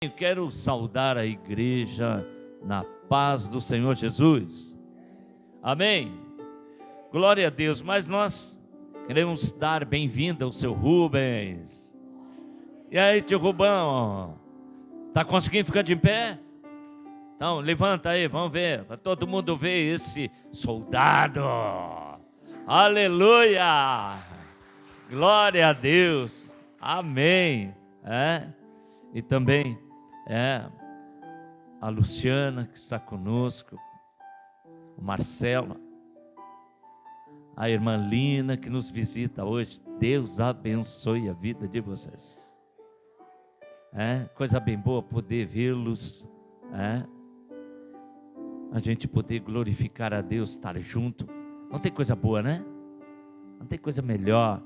Eu quero saudar a igreja na paz do Senhor Jesus. Amém. Glória a Deus. Mas nós queremos dar bem-vinda ao seu Rubens. E aí, tio Rubão? Tá conseguindo ficar de pé? Então, levanta aí, vamos ver. Para todo mundo ver esse soldado. Aleluia. Glória a Deus. Amém. E também a Luciana, que está conosco, o Marcelo, a irmã Lina, que nos visita hoje. Deus abençoe a vida de vocês. Coisa bem boa poder vê-los, a gente poder glorificar a Deus, estar junto. Não tem coisa boa, né? Não tem coisa melhor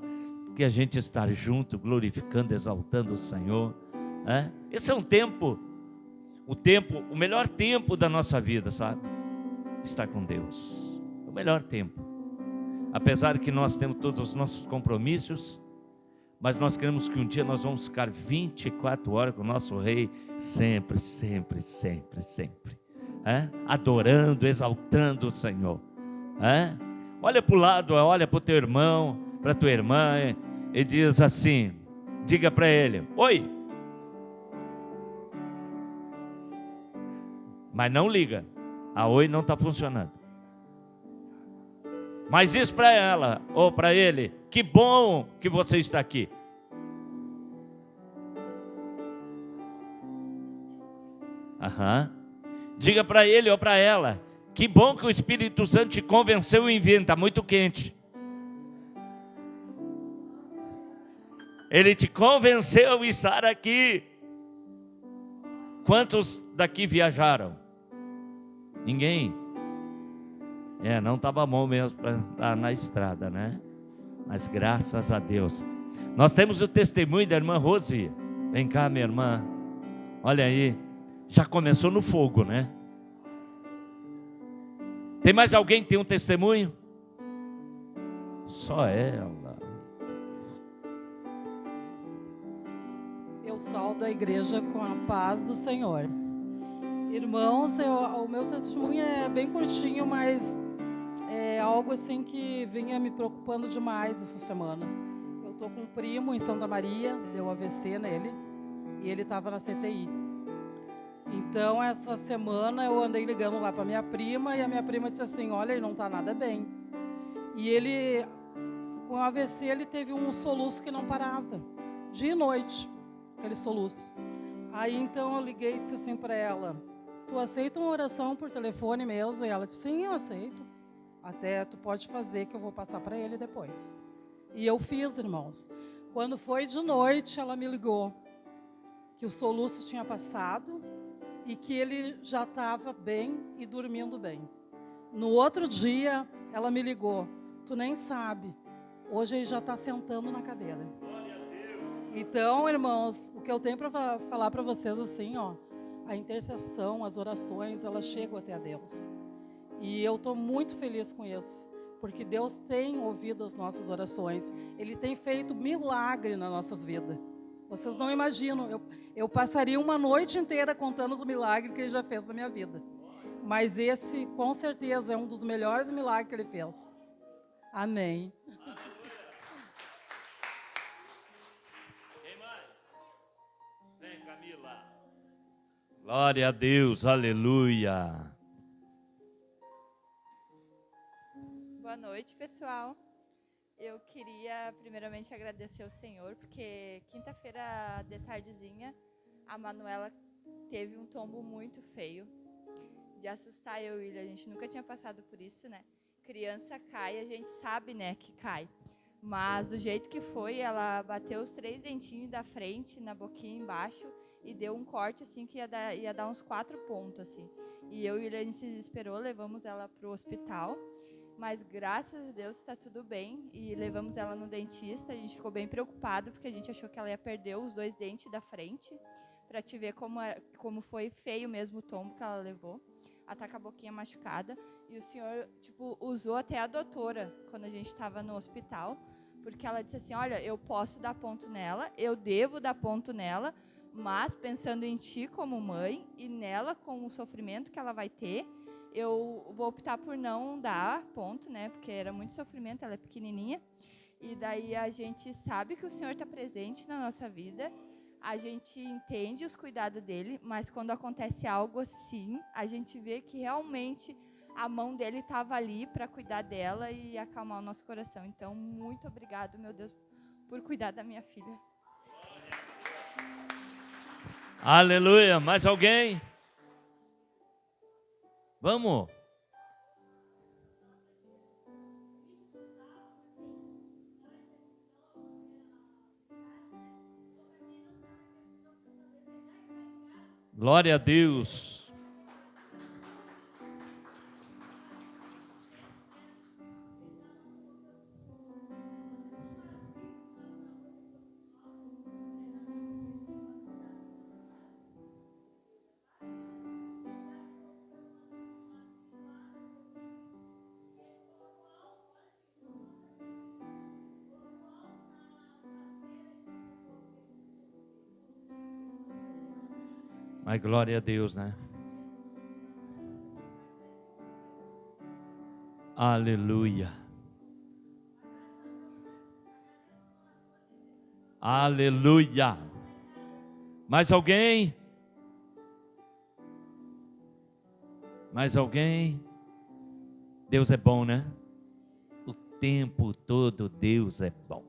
que a gente estar junto, glorificando, exaltando o Senhor. Esse é um tempo, o melhor tempo da nossa vida, sabe? Estar com Deus, o melhor tempo. Apesar que nós temos todos os nossos compromissos, mas nós queremos que um dia nós vamos ficar 24 horas com o nosso Rei, sempre, sempre, sempre, sempre, adorando, exaltando o Senhor. Olha para o lado, olha para o teu irmão, para a tua irmã, e diz assim, diga para ele, oi. Mas não liga, a oi não está funcionando. Mas diz para ela, ou para ele, que bom que você está aqui. Diga para ele ou para ela, que bom que o Espírito Santo te convenceu em vir, está muito quente. Ele te convenceu a estar aqui. Quantos daqui viajaram? Ninguém? Não estava bom mesmo para estar na estrada, né? Mas graças a Deus. Nós temos o testemunho da irmã Rose. Vem cá, minha irmã. Olha aí. Já começou no fogo, né? Tem mais alguém que tem um testemunho? Só ela. Eu saldo a igreja com a paz do Senhor. Irmãos, o meu testemunho é bem curtinho, mas é algo assim que vinha me preocupando demais essa semana. Eu estou com um primo em Santa Maria, deu AVC nele, e ele estava na CTI. Então, essa semana eu andei ligando lá para minha prima, e a minha prima disse assim, olha, ele não está nada bem. E ele, com o AVC, ele teve um soluço que não parava, dia e noite, aquele soluço. Aí, então, eu liguei e disse assim para ela, tu aceita uma oração por telefone mesmo? E ela disse, sim, eu aceito. Até tu pode fazer que eu vou passar para ele depois. E eu fiz, irmãos. Quando foi de noite, ela me ligou que o soluço tinha passado e que ele já estava bem e dormindo bem. No outro dia, ela me ligou, tu nem sabe, hoje ele já está sentando na cadeira. Então, irmãos, o que eu tenho para falar para vocês assim, a intercessão, as orações, elas chegam até a Deus. E eu estou muito feliz com isso, porque Deus tem ouvido as nossas orações. Ele tem feito milagre nas nossas vidas. Vocês não imaginam, eu passaria uma noite inteira contando os milagres que Ele já fez na minha vida. Mas esse, com certeza, é um dos melhores milagres que Ele fez. Amém. Quem mais? Vem, Camila. Glória a Deus, aleluia. Boa noite, pessoal. Eu queria primeiramente agradecer ao Senhor, porque quinta-feira de tardezinha, a Manuela teve um tombo muito feio, de assustar eu e ele. A gente nunca tinha passado por isso, né? Criança cai, a gente sabe, né, que cai. Mas do jeito que foi, ela bateu os 3 dentinhos da frente, na boquinha embaixo, e deu um corte, assim, que ia dar uns 4 pontos, assim. E eu e ele, a gente se desesperou, levamos ela para o hospital. Mas graças a Deus está tudo bem, e levamos ela no dentista. A gente ficou bem preocupado, porque a gente achou que ela ia perder os 2 dentes da frente, para te ver como foi feio mesmo o tombo que ela levou. Ela tá com a boquinha machucada, e o senhor usou até a doutora quando a gente estava no hospital, porque ela disse assim, olha, eu posso dar ponto nela, eu devo dar ponto nela, mas pensando em ti como mãe e nela com o sofrimento que ela vai ter, eu vou optar por não dar ponto, né? Porque era muito sofrimento, ela é pequenininha. E daí a gente sabe que o Senhor está presente na nossa vida, a gente entende os cuidados dele, mas quando acontece algo assim, a gente vê que realmente a mão dele estava ali para cuidar dela e acalmar o nosso coração. Então, muito obrigado, meu Deus, por cuidar da minha filha. Aleluia. Mais alguém? Vamos. Glória a Deus. Mas glória a Deus, né? Aleluia. Aleluia. Mais alguém? Mais alguém? Deus é bom, né? O tempo todo Deus é bom.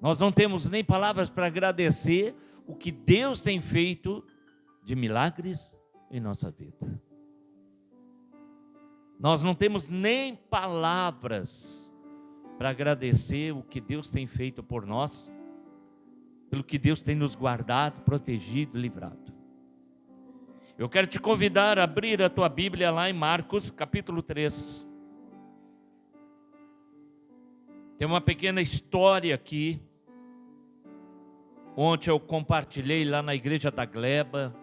Nós não temos nem palavras para agradecer o que Deus tem feito de milagres em nossa vida. Nós não temos nem palavras para agradecer o que Deus tem feito por nós, pelo que Deus tem nos guardado, protegido, livrado. Eu quero te convidar a abrir a tua Bíblia lá em Marcos, capítulo 3. Tem uma pequena história aqui. Ontem eu compartilhei lá na igreja da Gleba,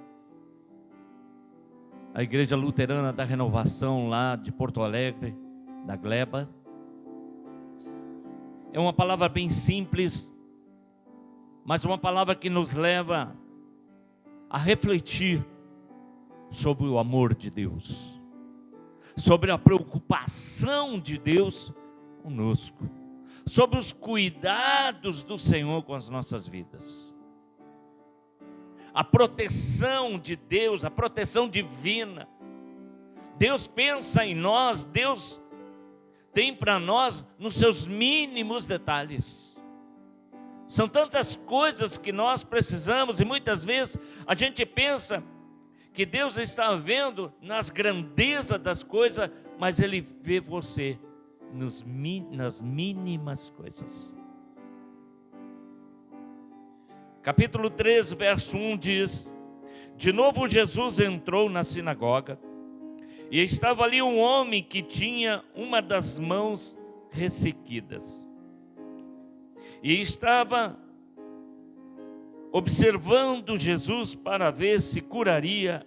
a igreja luterana da Renovação lá de Porto Alegre, da Gleba. É uma palavra bem simples, mas uma palavra que nos leva a refletir sobre o amor de Deus, sobre a preocupação de Deus conosco, sobre os cuidados do Senhor com as nossas vidas. A proteção de Deus, a proteção divina. Deus pensa em nós, Deus tem para nós nos seus mínimos detalhes. São tantas coisas que nós precisamos e muitas vezes a gente pensa que Deus está vendo nas grandezas das coisas, mas Ele vê você nas mínimas coisas. Capítulo 3, verso 1 diz: de novo Jesus entrou na sinagoga, e estava ali um homem que tinha uma das mãos ressequidas, e estava observando Jesus para ver se curaria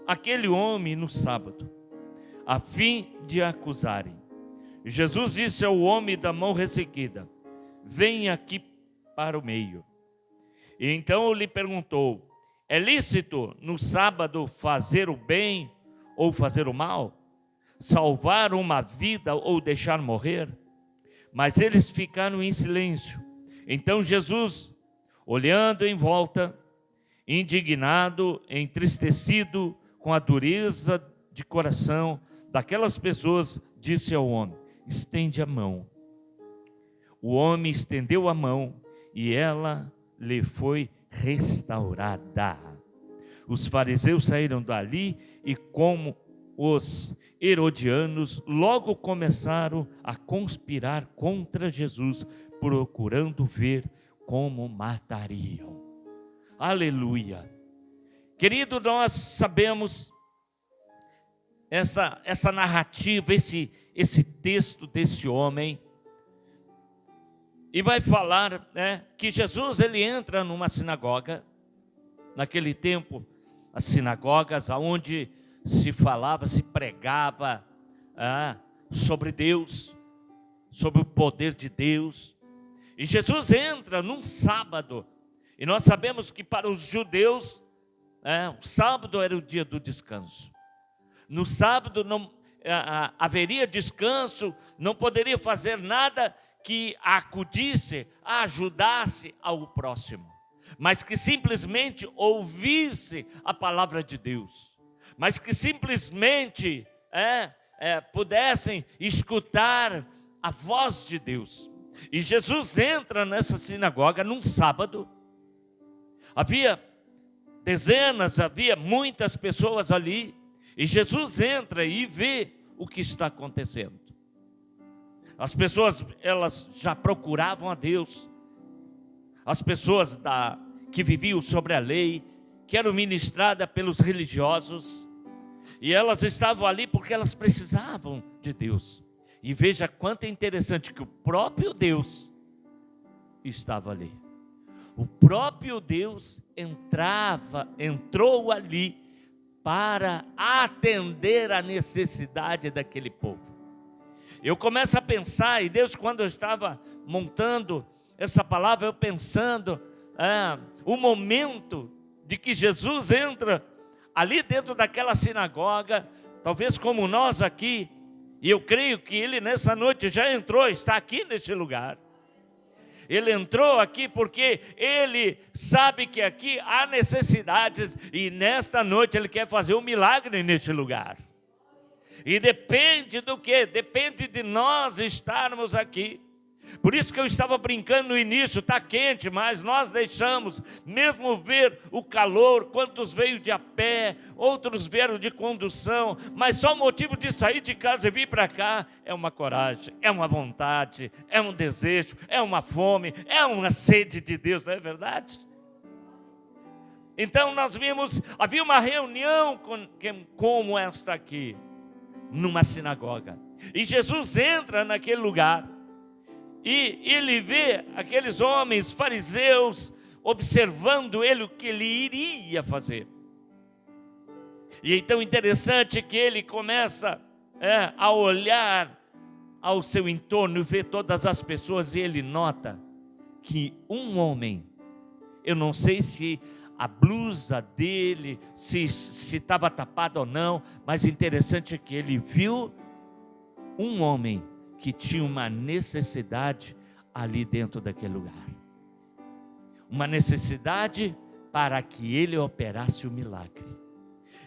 aquele homem no sábado, a fim de acusarem. Jesus disse ao homem da mão ressequida: venha aqui para o meio. E então lhe perguntou: é lícito no sábado fazer o bem ou fazer o mal? Salvar uma vida ou deixar morrer? Mas eles ficaram em silêncio. Então Jesus, olhando em volta, indignado, entristecido com a dureza de coração daquelas pessoas, disse ao homem: estende a mão. O homem estendeu a mão e ela lhe foi restaurada. Os fariseus saíram dali e, como os herodianos, logo começaram a conspirar contra Jesus, procurando ver como matariam. Aleluia. Querido, nós sabemos essa narrativa, esse texto desse homem, e vai falar, né, que Jesus ele entra numa sinagoga. Naquele tempo, as sinagogas onde se falava, se pregava sobre Deus, sobre o poder de Deus. E Jesus entra num sábado, E nós sabemos que para os judeus, o sábado era o dia do descanso. No sábado não haveria descanso, não poderia fazer nada que acudisse, ajudasse ao próximo, mas que simplesmente ouvisse a palavra de Deus, mas que simplesmente pudessem escutar a voz de Deus. E Jesus entra nessa sinagoga num sábado. Havia muitas pessoas ali, e Jesus entra e vê o que está acontecendo. As pessoas, elas já procuravam a Deus. As pessoas que viviam sobre a lei, que eram ministradas pelos religiosos, e elas estavam ali porque elas precisavam de Deus. E veja quanto é interessante que o próprio Deus estava ali. O próprio Deus entrou ali para atender a necessidade daquele povo. Eu começo a pensar, e Deus, quando eu estava montando essa palavra, eu pensando, o momento de que Jesus entra ali dentro daquela sinagoga, talvez como nós aqui, e eu creio que Ele nessa noite já entrou, está aqui neste lugar. Ele entrou aqui porque Ele sabe que aqui há necessidades, e nesta noite Ele quer fazer um milagre neste lugar. E depende do quê? Depende de nós estarmos aqui. Por isso que eu estava brincando no início, está quente, mas nós deixamos, mesmo ver o calor, quantos veio de a pé, outros vieram de condução, mas só o motivo de sair de casa e vir para cá é uma coragem, é uma vontade, é um desejo, é uma fome, é uma sede de Deus, não é verdade? Então nós vimos, havia uma reunião como esta aqui, numa sinagoga, e Jesus entra naquele lugar, e ele vê aqueles homens fariseus observando ele, o que ele iria fazer. E então interessante que ele começa a olhar ao seu entorno e ver todas as pessoas, e ele nota que um homem, eu não sei se a blusa dele, se estava tapada ou não, mas interessante é que ele viu um homem que tinha uma necessidade ali dentro daquele lugar. Uma necessidade para que ele operasse o milagre.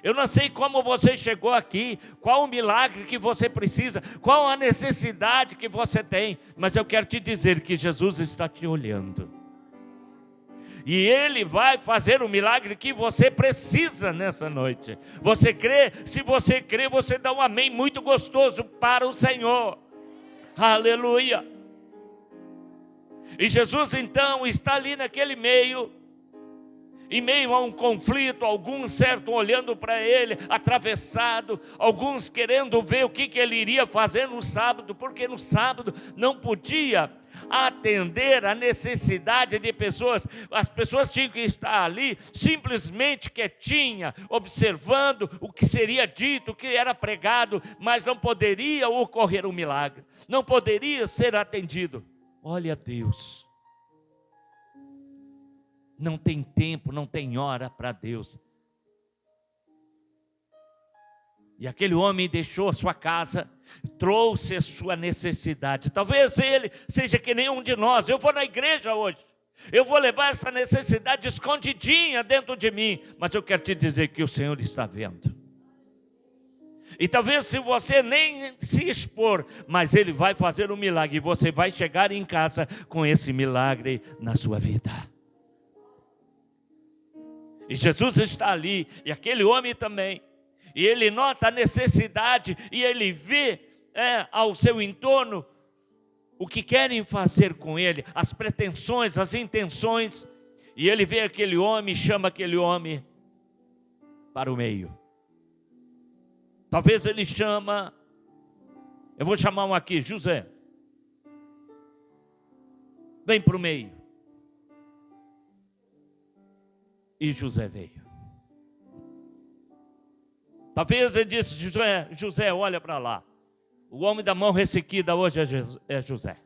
Eu não sei como você chegou aqui, qual o milagre que você precisa, qual a necessidade que você tem, mas eu quero te dizer que Jesus está te olhando. E Ele vai fazer o milagre que você precisa nessa noite. Você crê? Se você crê, você dá um amém muito gostoso para o Senhor. Aleluia. E Jesus então está ali naquele meio, em meio a um conflito, alguns certo olhando para ele, atravessado, alguns querendo ver o que ele iria fazer no sábado, porque no sábado não podia atender a necessidade de pessoas. As pessoas tinham que estar ali simplesmente quietinha, observando o que seria dito, o que era pregado, mas não poderia ocorrer um milagre, não poderia ser atendido. Olha Deus, não tem tempo, não tem hora para Deus. E aquele homem deixou a sua casa, trouxe a sua necessidade. Talvez ele seja que nenhum de nós. Eu vou na igreja hoje, eu vou levar essa necessidade escondidinha dentro de mim, mas eu quero te dizer que o Senhor está vendo. E talvez se você nem se expor, mas Ele vai fazer um milagre, e você vai chegar em casa com esse milagre na sua vida. E Jesus está ali, e aquele homem também. E ele nota a necessidade, e ele vê ao seu entorno o que querem fazer com ele, as pretensões, as intenções. E ele vê aquele homem, chama aquele homem para o meio. Talvez ele chama, eu vou chamar um aqui, José. Vem para o meio. E José veio. Talvez ele disse, José, olha para lá. O homem da mão ressequida hoje é José.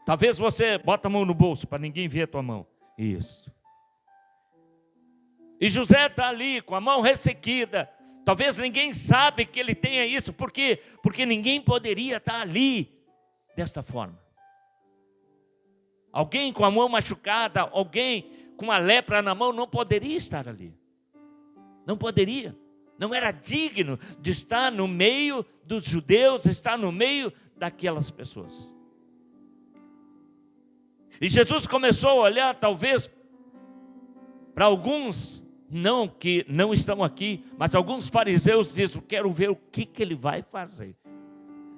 Talvez você bota a mão no bolso para ninguém ver a tua mão. Isso. E José está ali com a mão ressequida. Talvez ninguém sabe que ele tenha isso. Por quê? Porque ninguém poderia estar ali desta forma. Alguém com a mão machucada, alguém com uma lepra na mão não poderia estar ali. Não poderia. Não era digno de estar no meio dos judeus, estar no meio daquelas pessoas. E Jesus começou a olhar, talvez, para alguns, não que não estão aqui, mas alguns fariseus dizem: quero ver o que ele vai fazer.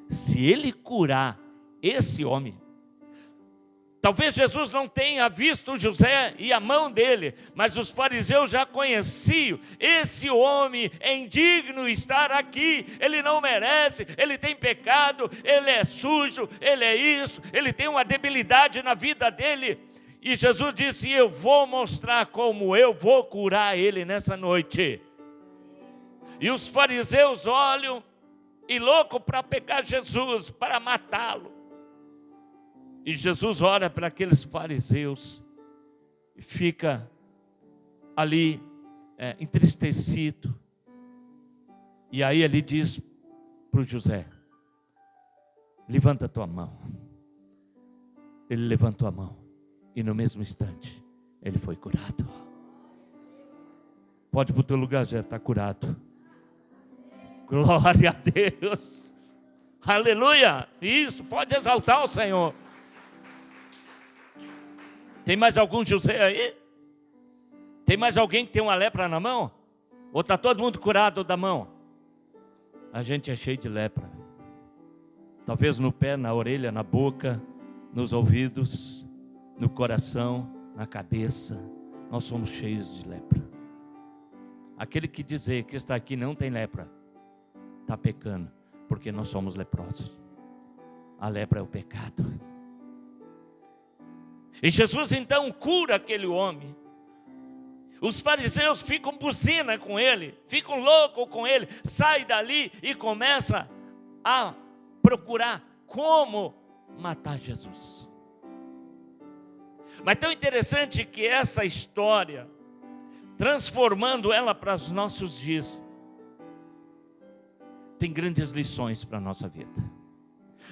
Se ele curar esse homem. Talvez Jesus não tenha visto José e a mão dele, mas os fariseus já conheciam. Esse homem é indigno de estar aqui, ele não merece, ele tem pecado, ele é sujo, ele é isso, ele tem uma debilidade na vida dele. E Jesus disse: eu vou mostrar como eu vou curar ele nessa noite. E os fariseus olham e loucos para pegar Jesus, para matá-lo. E Jesus olha para aqueles fariseus e fica ali entristecido. E aí ele diz para o José: levanta a tua mão. Ele levantou a mão e no mesmo instante ele foi curado. Pode ir para o teu lugar, já está curado. Glória a Deus. Aleluia. Isso, pode exaltar o Senhor. Tem mais algum José aí? Tem mais alguém que tem uma lepra na mão? Ou está todo mundo curado da mão? A gente é cheio de lepra. Talvez no pé, na orelha, na boca, nos ouvidos, no coração, na cabeça. Nós somos cheios de lepra. Aquele que dizer que está aqui não tem lepra, está pecando, porque nós somos leprosos. A lepra é o pecado. E Jesus então cura aquele homem. Os fariseus ficam buzina com ele, ficam loucos com ele, sai dali e começa a procurar como matar Jesus. Mas tão interessante que essa história, transformando ela para os nossos dias, tem grandes lições para a nossa vida.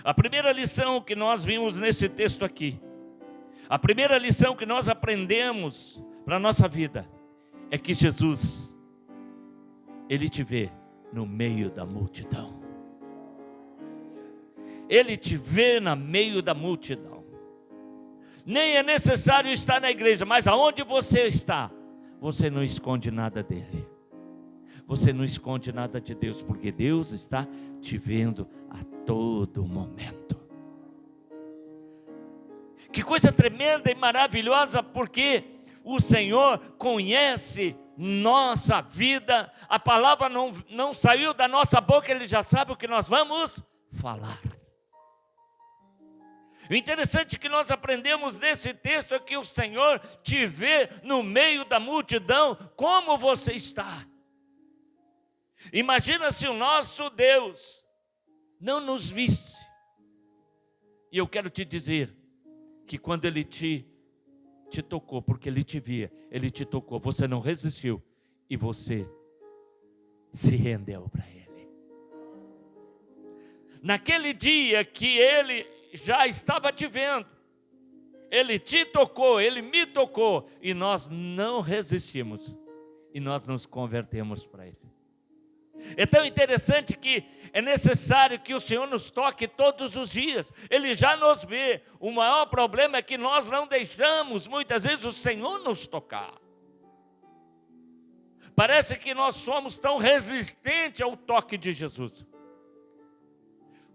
A primeira lição que nós vimos nesse texto aqui, a primeira lição que nós aprendemos para a nossa vida, é que Jesus, Ele te vê no meio da multidão. Ele te vê no meio da multidão. Nem é necessário estar na igreja, mas aonde você está, você não esconde nada dele. Você não esconde nada de Deus, porque Deus está te vendo a todo momento. Que coisa tremenda e maravilhosa, porque o Senhor conhece nossa vida. A palavra não saiu da nossa boca, Ele já sabe o que nós vamos falar. O interessante que nós aprendemos nesse texto é que o Senhor te vê no meio da multidão, como você está. Imagina se o nosso Deus não nos visse. E eu quero te dizer que quando Ele te tocou, porque Ele te via, Ele te tocou, você não resistiu e você se rendeu para Ele. Naquele dia que Ele já estava te vendo, Ele te tocou, Ele me tocou, e nós não resistimos, e nós nos convertemos para Ele. É tão interessante que é necessário que o Senhor nos toque todos os dias. Ele já nos vê. O maior problema é que nós não deixamos muitas vezes o Senhor nos tocar. Parece que nós somos tão resistentes ao toque de Jesus.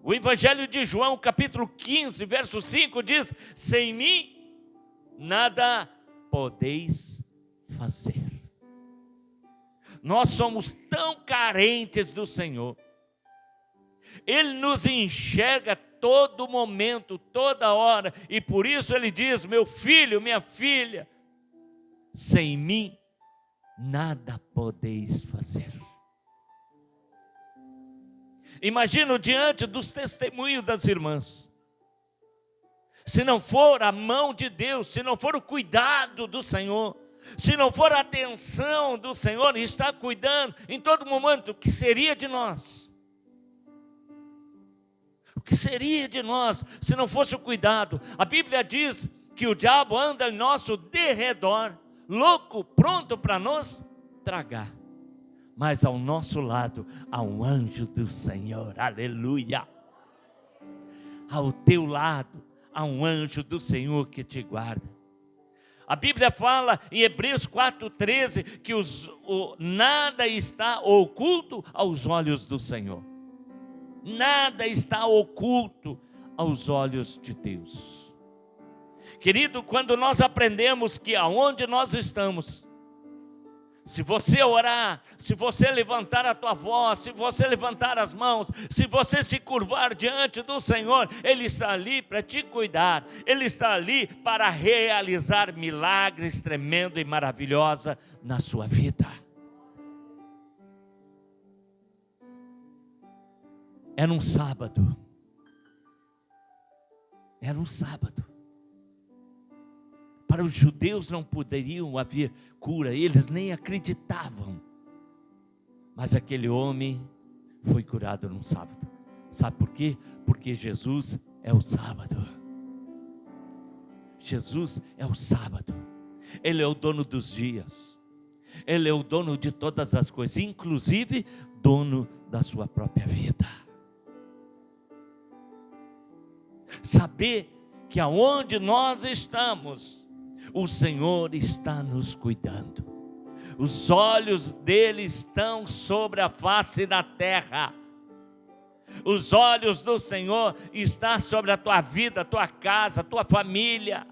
O Evangelho de João, capítulo 15, verso 5 diz: sem mim nada podeis fazer. Nós somos tão carentes do Senhor. Ele nos enxerga todo momento, toda hora. E por isso Ele diz: meu filho, minha filha, sem mim nada podeis fazer. Imagino diante dos testemunhos das irmãs. se não for a mão de Deus, se não for o cuidado do Senhor, se não for a atenção do Senhor, está cuidando em todo momento, o que seria de nós? O que seria de nós se não fosse o cuidado? A Bíblia diz que o diabo anda em nosso derredor, louco, pronto para nos tragar. Mas ao nosso lado há um anjo do Senhor, aleluia. Ao teu lado há um anjo do Senhor que te guarda. A Bíblia fala em Hebreus 4,13 que nada está oculto aos olhos do Senhor. Nada está oculto aos olhos de Deus. Querido, quando nós aprendemos que aonde nós estamos, se você orar, se você levantar a tua voz, se você levantar as mãos, se você se curvar diante do Senhor, Ele está ali para te cuidar, Ele está ali para realizar milagres tremendos e maravilhosos na sua vida. Era um sábado. Era um sábado. Para os judeus não poderiam haver cura, eles nem acreditavam. Mas aquele homem foi curado num sábado. Sabe por quê? Porque Jesus é o sábado. Jesus é o sábado. Ele é o dono dos dias. Ele é o dono de todas as coisas, inclusive dono da sua própria vida. Saber que aonde nós estamos, o Senhor está nos cuidando. Os olhos dele estão sobre a face da terra. Os olhos do Senhor estão sobre a tua vida, a tua casa, a tua família,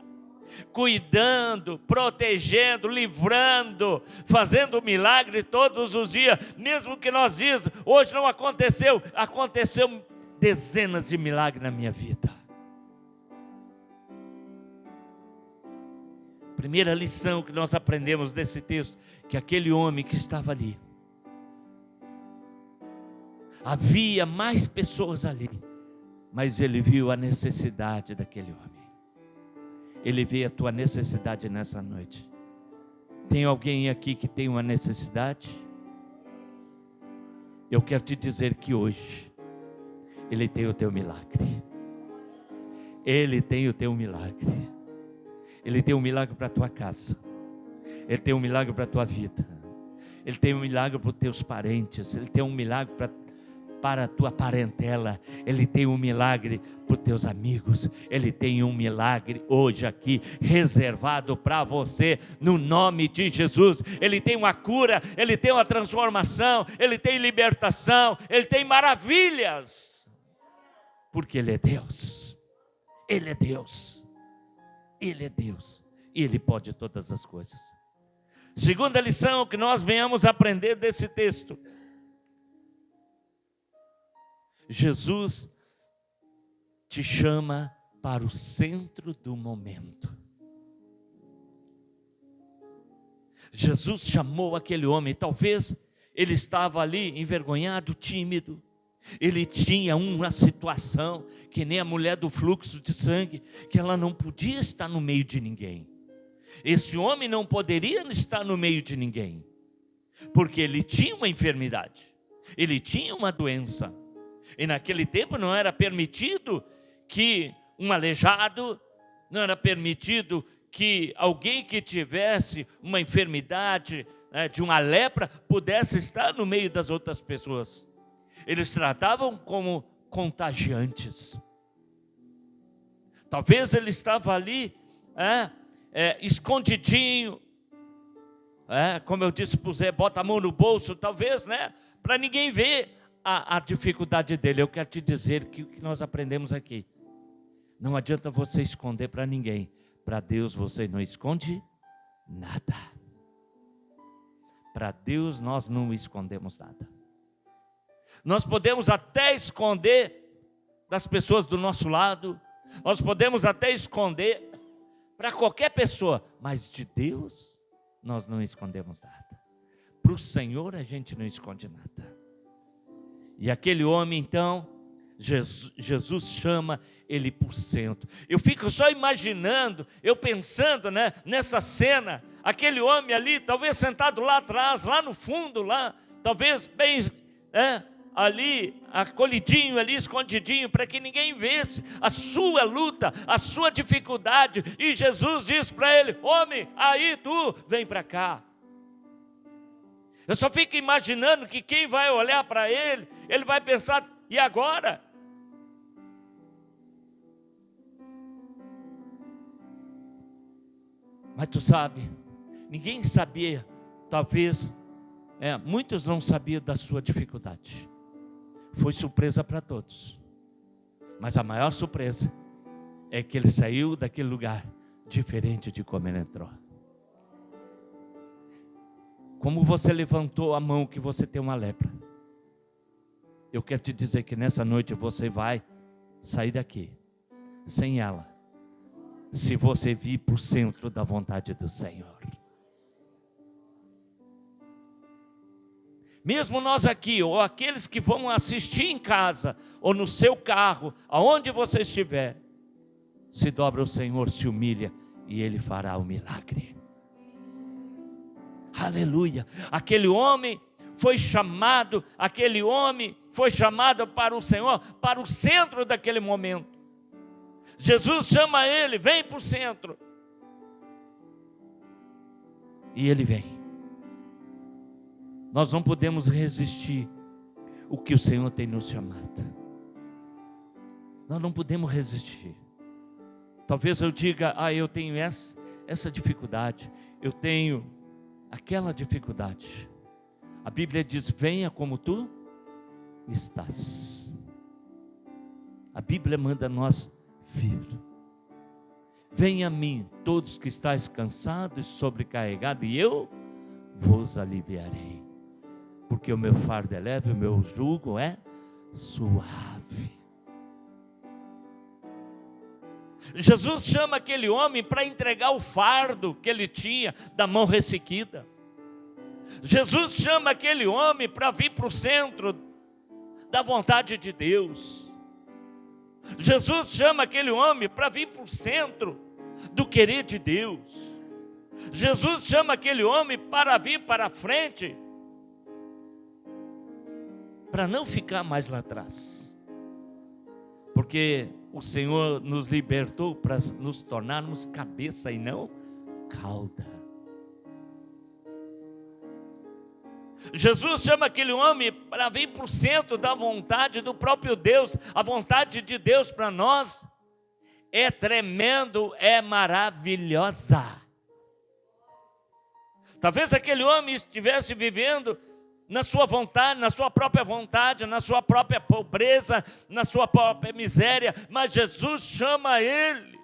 cuidando, protegendo, livrando, fazendo milagre todos os dias. Mesmo que nós dizemos, hoje não aconteceu, aconteceu dezenas de milagres na minha vida. Primeira lição que nós aprendemos desse texto, que aquele homem que estava ali, havia mais pessoas ali, mas ele viu a necessidade daquele homem. Ele vê a tua necessidade nessa noite. Tem alguém aqui que tem uma necessidade? Eu quero te dizer que hoje Ele tem o teu milagre. Ele tem o teu milagre. Ele tem um milagre para a tua casa. Ele tem um milagre para a tua vida. Ele tem um milagre para os teus parentes. Ele tem um milagre para a tua parentela. Ele tem um milagre para os teus amigos. Ele tem um milagre hoje aqui reservado para você, no nome de Jesus. Ele tem uma cura, Ele tem uma transformação, Ele tem libertação, Ele tem maravilhas, porque Ele é Deus. Ele é Deus. Ele é Deus e Ele pode todas as coisas. Segunda lição que nós venhamos aprender desse texto: Jesus te chama para o centro do momento. Jesus chamou aquele homem, talvez ele estava ali envergonhado, tímido. Ele tinha uma situação que nem a mulher do fluxo de sangue, que ela não podia estar no meio de ninguém. Esse homem não poderia estar no meio de ninguém, porque ele tinha uma enfermidade, ele tinha uma doença. E naquele tempo não era permitido que um aleijado, não era permitido que alguém que tivesse uma enfermidade, de uma lepra, pudesse estar no meio das outras pessoas. Eles tratavam como contagiantes. Talvez ele estava ali, escondidinho, como eu disse para o Zé, bota a mão no bolso, talvez, para ninguém ver a dificuldade dele. Eu quero te dizer que o que nós aprendemos aqui, não adianta você esconder para ninguém. Para Deus você não esconde nada. Para Deus nós não escondemos nada. Nós podemos até esconder das pessoas do nosso lado, nós podemos até esconder para qualquer pessoa, mas de Deus nós não escondemos nada. Para o Senhor a gente não esconde nada. E aquele homem então, Jesus chama ele por centro. Eu fico só imaginando, eu pensando, né, nessa cena, aquele homem ali, talvez sentado lá atrás, lá no fundo, lá, talvez bem, ali, acolhidinho, ali, escondidinho, para que ninguém visse a sua luta, a sua dificuldade. E Jesus diz para ele: homem, aí tu, vem para cá. Eu só fico imaginando que quem vai olhar para ele, ele vai pensar: e agora? Mas tu sabe, ninguém sabia, talvez, muitos não sabiam da sua dificuldade. Foi surpresa para todos. Mas a maior surpresa é que ele saiu daquele lugar diferente de como ele entrou. Como você levantou a mão que você tem uma lepra, eu quero te dizer que nessa noite você vai sair daqui sem ela, se você vir para o centro da vontade do Senhor. Mesmo nós aqui, ou aqueles que vão assistir em casa, ou no seu carro, aonde você estiver, se dobra o Senhor, se humilha, e Ele fará o milagre. Aleluia. Aquele homem foi chamado para o Senhor, para o centro daquele momento. Jesus chama ele: vem para o centro. E ele vem. Nós não podemos resistir o que o Senhor tem nos chamado. Nós não podemos resistir. Talvez eu diga: eu tenho essa dificuldade, eu tenho aquela dificuldade. A Bíblia diz: venha como tu estás. A Bíblia manda nós vir. Venha a mim, todos que estáis cansados e sobrecarregados, e eu vos aliviarei. Porque o meu fardo é leve, o meu jugo é suave. Jesus chama aquele homem para entregar o fardo que ele tinha da mão ressequida. Jesus chama aquele homem para vir para o centro da vontade de Deus. Jesus chama aquele homem para vir para o centro do querer de Deus. Jesus chama aquele homem para vir para a frente, para não ficar mais lá atrás. Porque o Senhor nos libertou para nos tornarmos cabeça e não cauda. Jesus chama aquele homem para vir para o centro da vontade do próprio Deus. A vontade de Deus para nós é tremendo, é maravilhosa. Talvez aquele homem estivesse vivendo na sua vontade, na sua própria vontade, na sua própria pobreza, na sua própria miséria, mas Jesus chama ele.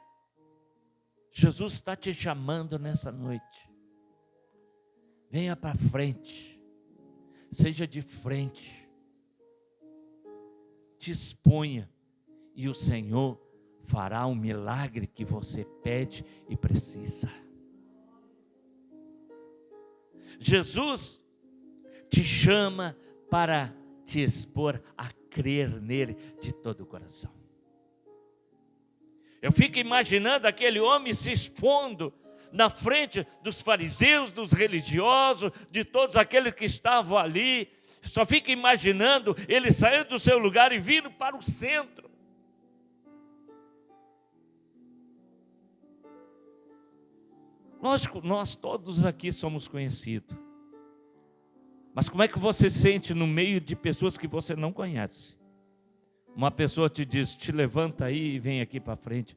Jesus está te chamando nessa noite. Venha para frente, seja de frente, te exponha, e o Senhor fará um milagre que você pede e precisa. Jesus te chama para te expor a crer nele de todo o coração. Eu fico imaginando aquele homem se expondo na frente dos fariseus, dos religiosos, de todos aqueles que estavam ali. Só fico imaginando ele saindo do seu lugar e vindo para o centro. Lógico, nós todos aqui somos conhecidos. Mas como é que você sente no meio de pessoas que você não conhece? Uma pessoa te diz: te levanta aí e vem aqui para frente.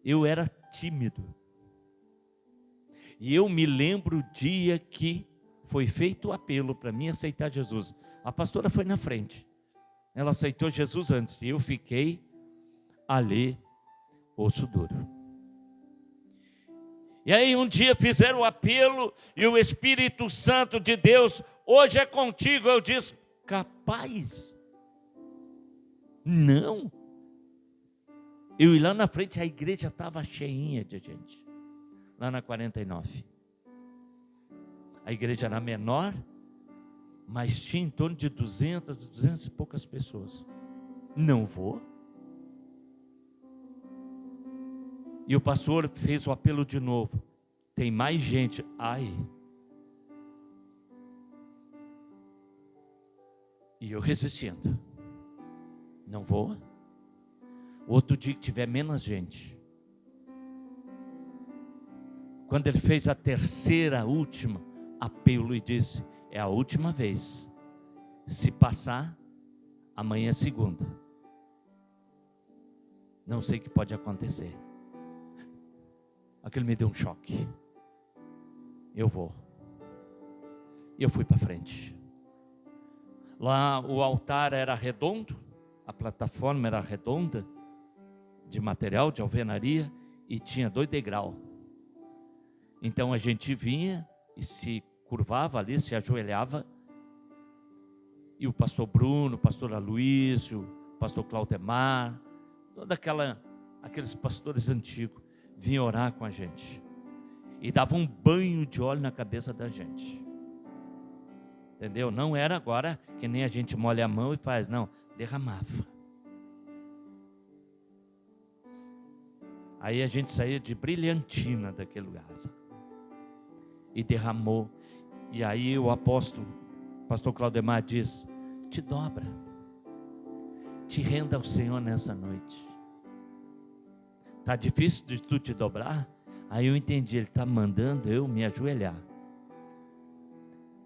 Eu era tímido. E eu me lembro o dia que foi feito o apelo para mim aceitar Jesus. A pastora foi na frente. Ela aceitou Jesus antes. E eu fiquei ali, osso duro. E aí um dia fizeram o apelo e o Espírito Santo de Deus: hoje é contigo. Eu disse: capaz? Não. Eu ia lá na frente, a igreja estava cheinha de gente. Lá na 49. A igreja era menor, mas tinha em torno de 200 e poucas pessoas. Não vou. E o pastor fez o apelo de novo. Tem mais gente. Ai. E eu resistindo. Não vou. Outro dia que tiver menos gente. Quando ele fez a terceira, última apelo e disse: é a última vez. Se passar, amanhã é segunda. Não sei o que pode acontecer. Aquilo me deu um choque. Eu vou. E eu fui para frente. Lá o altar era redondo, a plataforma era redonda, de material, de alvenaria, e tinha 2 degraus. Então a gente vinha e se curvava ali, se ajoelhava, e o pastor Bruno, o pastor Aloísio, o pastor Claudemar, aqueles pastores antigos, vinham orar com a gente, e davam um banho de óleo na cabeça da gente, entendeu? Não era agora que nem a gente molha a mão e faz, não, derramava. Aí a gente saía de brilhantina daquele lugar, e derramou. E aí o apóstolo, pastor Claudemar, diz: te dobra, te renda ao Senhor nessa noite. Está difícil de tu te dobrar? Aí eu entendi, ele está mandando eu me ajoelhar.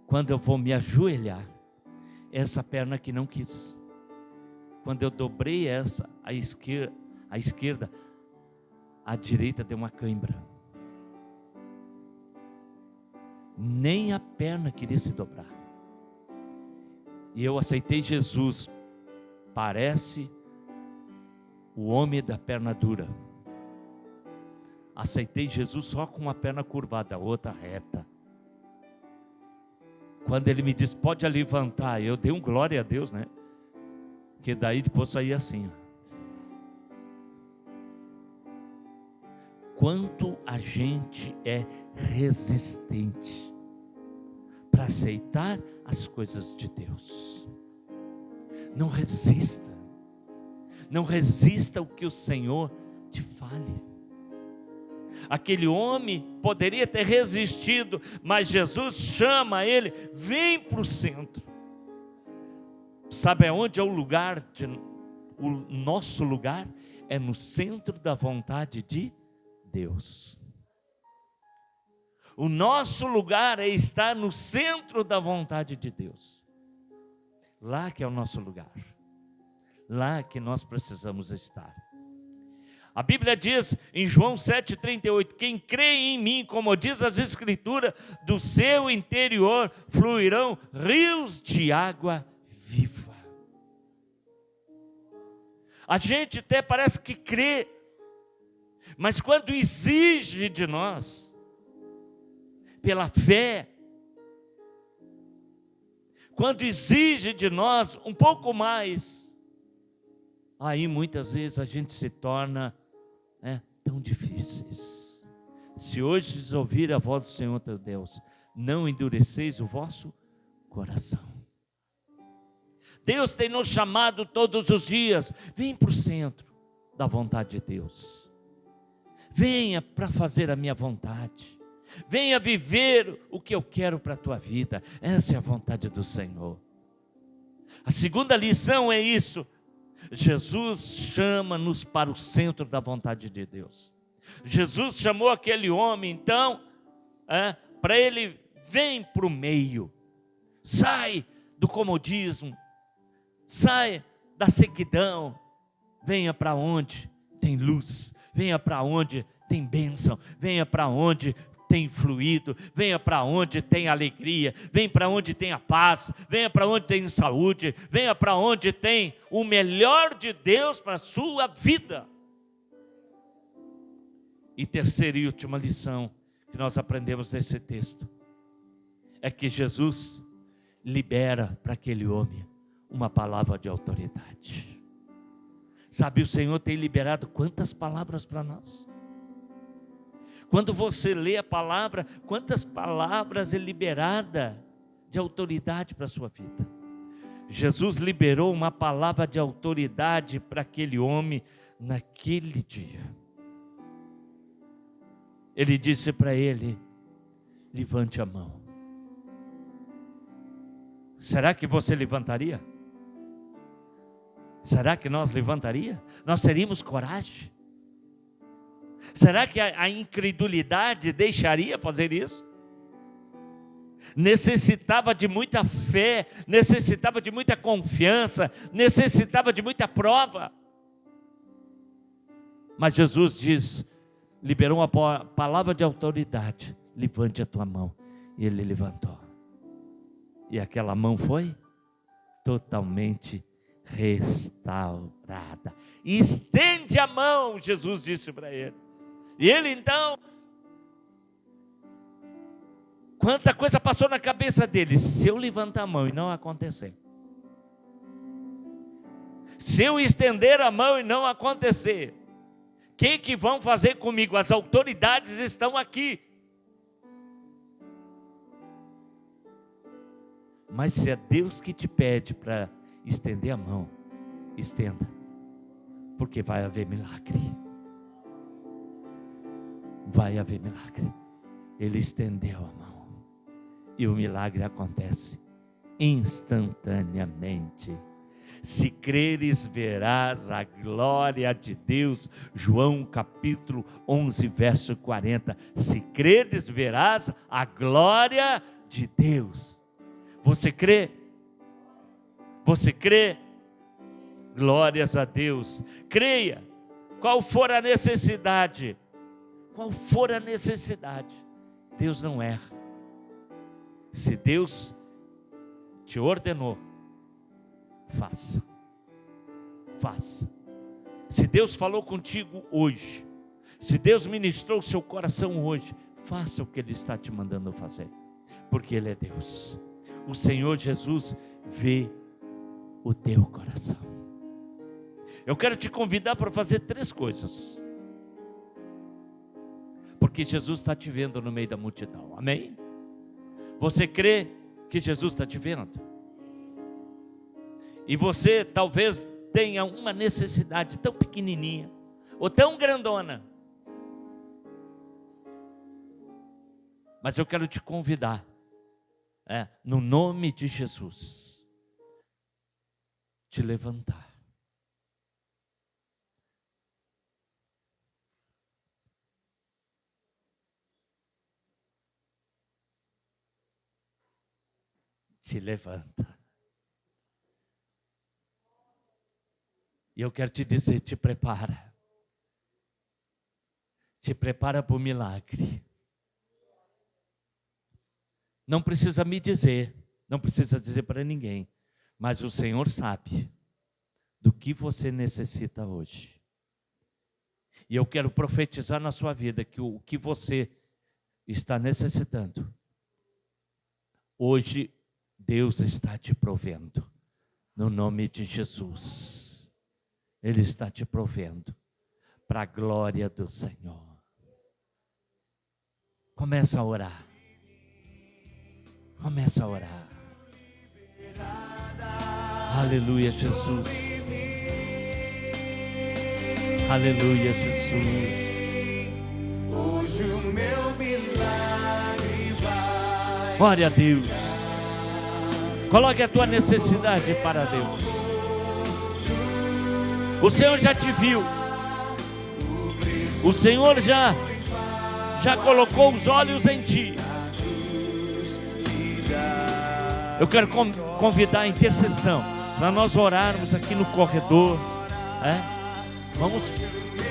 Quando eu vou me ajoelhar, essa perna que não quis. Quando eu dobrei essa, a esquerda, a direita deu uma cãibra. Nem a perna queria se dobrar. E eu aceitei Jesus. Parece o homem da perna dura. Aceitei Jesus só com uma perna curvada, a outra reta. Quando ele me disse: pode levantar, eu dei um glória a Deus, né? Porque daí depois saía assim. Quanto a gente é resistente para aceitar as coisas de Deus. Não resista. Não resista ao que o Senhor te fale. Aquele homem poderia ter resistido, mas Jesus chama ele: vem para o centro. Sabe aonde é o lugar? O nosso lugar é no centro da vontade de Deus. O nosso lugar é estar no centro da vontade de Deus. Lá que é o nosso lugar. Lá que nós precisamos estar. A Bíblia diz em João 7,38: quem crê em mim, como diz as Escrituras, do seu interior fluirão rios de água viva. A gente até parece que crê, mas quando exige de nós, pela fé, quando exige de nós um pouco mais, aí muitas vezes a gente se torna tão difíceis. Se hoje ouvir a voz do Senhor teu Deus, não endureceis o vosso coração. Deus tem nos chamado todos os dias: vem para o centro da vontade de Deus. Venha para fazer a minha vontade. Venha viver o que eu quero para a tua vida. Essa é a vontade do Senhor. A segunda lição é isso. Jesus chama-nos para o centro da vontade de Deus. Jesus chamou aquele homem, então, para ele: vem para o meio. Sai do comodismo. Sai da sequidão. Venha para onde tem luz. Venha para onde tem bênção. Venha para onde tem fluido, venha para onde tem alegria, venha para onde tem a paz, venha para onde tem saúde, venha para onde tem o melhor de Deus para a sua vida. E terceira e última lição que nós aprendemos nesse texto é que Jesus libera para aquele homem uma palavra de autoridade. Sabe, o Senhor tem liberado quantas palavras para nós? Quando você lê a palavra, quantas palavras é liberada de autoridade para a sua vida? Jesus liberou uma palavra de autoridade para aquele homem naquele dia. Ele disse para ele: levante a mão. Será que você levantaria? Será que nós levantaria? Nós teríamos coragem? Será que a incredulidade deixaria fazer isso? Necessitava de muita fé, necessitava de muita confiança, necessitava de muita prova. Mas Jesus diz, liberou uma palavra de autoridade: levante a tua mão. E ele levantou. E aquela mão foi totalmente restaurada. Estende a mão, Jesus disse para ele. E ele então, quanta coisa passou na cabeça dele: se eu levantar a mão e não acontecer, se eu estender a mão e não acontecer, o que vão fazer comigo? As autoridades estão aqui. Mas se é Deus que te pede para estender a mão, estenda, porque vai haver milagre. Vai haver milagre. Ele estendeu a mão e o milagre acontece instantaneamente. Se creres, verás a glória de Deus. João capítulo 11, verso 40. Se creres, verás a glória de Deus. Você crê? Você crê? Glórias a Deus. Creia. Qual for a necessidade, qual for a necessidade, Deus não erra. Se Deus te ordenou, faça. Faça. Se Deus falou contigo hoje, se Deus ministrou o seu coração hoje, faça o que Ele está te mandando fazer, porque Ele é Deus. O Senhor Jesus vê o teu coração. Eu quero te convidar para fazer 3 coisas, porque Jesus está te vendo no meio da multidão, amém? Você crê que Jesus está te vendo? E você talvez tenha uma necessidade tão pequenininha, ou tão grandona, mas eu quero te convidar, no nome de Jesus, te levantar. Te levanta. E eu quero te dizer, te prepara. Te prepara para o milagre. Não precisa me dizer, não precisa dizer para ninguém, mas o Senhor sabe do que você necessita hoje. E eu quero profetizar na sua vida que o que você está necessitando, hoje Deus está te provendo, no nome de Jesus. Ele está te provendo, para a glória do Senhor. Começa a orar. Começa a orar. Aleluia, Jesus. Aleluia, Jesus. Hoje o meu milagre vai. Glória a Deus. Coloque a tua necessidade para Deus. O Senhor já te viu. O Senhor já colocou os olhos em ti. Eu quero convidar a intercessão para nós orarmos aqui no corredor.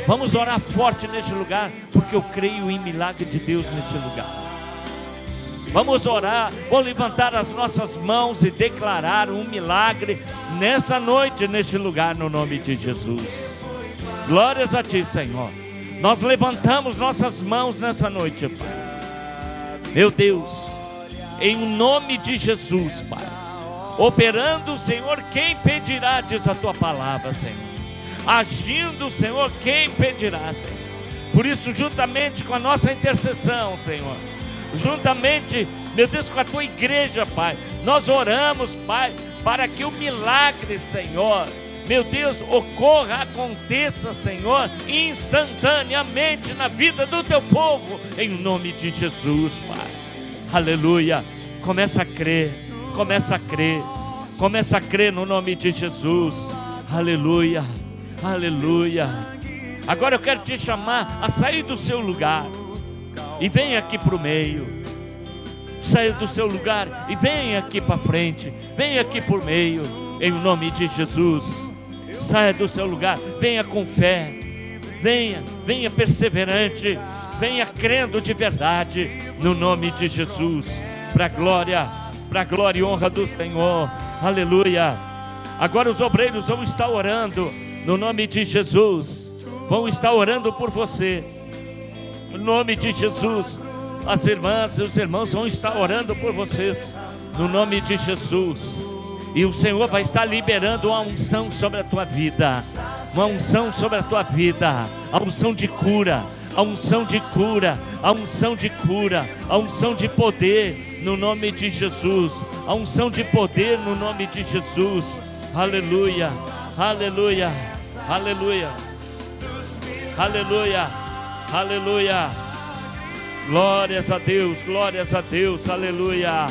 Vamos orar forte neste lugar, porque eu creio em milagre de Deus neste lugar. Vamos orar, vamos levantar as nossas mãos e declarar um milagre nessa noite, neste lugar, no nome de Jesus. Glórias a Ti, Senhor. Nós levantamos nossas mãos nessa noite, Pai. Meu Deus, em nome de Jesus, Pai. Operando, Senhor, quem impedirá, diz a Tua palavra, Senhor. Agindo, Senhor, quem impedirá, Senhor. Por isso, juntamente com a nossa intercessão, Senhor, juntamente, meu Deus, com a Tua igreja, Pai, nós oramos, Pai, para que o milagre, Senhor, meu Deus, ocorra, aconteça, Senhor, instantaneamente na vida do teu povo, em nome de Jesus, Pai. Aleluia. Começa a crer, começa a crer, começa a crer no nome de Jesus. Aleluia, aleluia. Agora eu quero te chamar a sair do seu lugar e vem aqui para o meio. Saia do seu lugar e vem aqui para frente, vem aqui por meio, em nome de Jesus. Saia do seu lugar, venha com fé, venha perseverante, venha crendo de verdade, no nome de Jesus, para a glória e honra do Senhor. Aleluia. Agora os obreiros vão estar orando, no nome de Jesus, vão estar orando por você, no nome de Jesus. As irmãs e os irmãos vão estar orando por vocês, no nome de Jesus. E o Senhor vai estar liberando uma unção sobre a tua vida, uma unção sobre a tua vida, a unção de cura, a unção de cura, a unção de cura, a unção de poder, no nome de Jesus, a unção de poder no nome de Jesus. Aleluia, aleluia, aleluia, aleluia, aleluia. Glórias a Deus, aleluia.